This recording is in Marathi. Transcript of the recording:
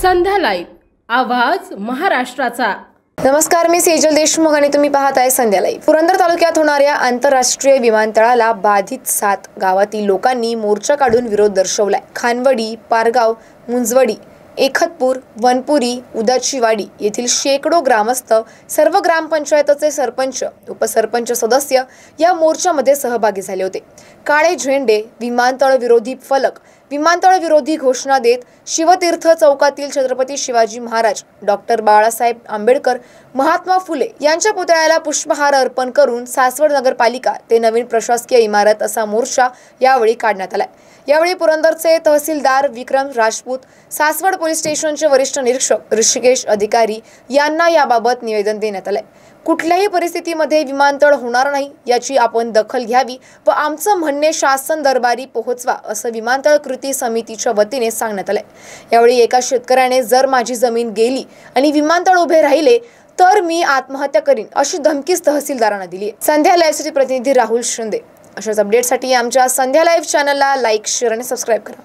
संध्या लाईव्ह आवाज महाराष्ट्राचा। नमस्कार, मी सेजल देशमुख आणि तुम्ही पाहत आहे संध्या लाईव्ह। पुरंदर तालुक्यात होणाऱ्या आंतरराष्ट्रीय विमानतळाला बाधित 7 गावातील लोकांनी मोर्चा काढून विरोध दर्शवलाय। खानवडी, पारगाव, मुंजवडी, एकतपूर, वनपुरी, उदाचीवाडी येथील शेकडो ग्रामस्थ, सर्व ग्रामपंचायतचे सरपंच, उपसरपंच सदस्य या मोर्चामध्ये सहभागी झाले होते। काळे झेंडे, विमानतळ विरोधी फलक, विमानतळ विरोधी घोषणा देत शिवतीर्थ चौकातील छत्रपती शिवाजी महाराज, डॉक्टर बाळासाहेब आंबेडकर, महात्मा फुले यांच्या पुतळ्याला पुष्पहार अर्पण करून सासवड नगरपालिका ते नवीन प्रशासकीय इमारत असा मोर्चा यावेळी काढण्यात आला। यावेळी पुरंदरचे तहसीलदार विक्रम राजपूत, सासवड पोलीस स्टेशनचे वरिष्ठ निरीक्षक ऋषिकेश अधिकारी यांना याबाबत निवेदन देण्यात आले। कुठल्याही परिस्थितीमध्ये विमानतळ होणार नाही याची आपण दखल घ्यावी व आमचं म्हणणे शासन दरबारी पोहोचवा असं विमानतळ कृती समितीच्या वतीने सांगण्यात आले। यावेळी एका शेतकऱ्याने जर माझी जमीन गेली आणि विमानतळ उभे राहिले तर मी आत्महत्या करीन अशी धमकीच तहसीलदारांना दिली। संध्या लाईव्हचे प्रतिनिधी राहुल शिंदे। अशाच अपडेटसाठी आमच्या संध्या लाईव्ह चॅनलला लाईक, शेअर आणि सबस्क्राईब करा।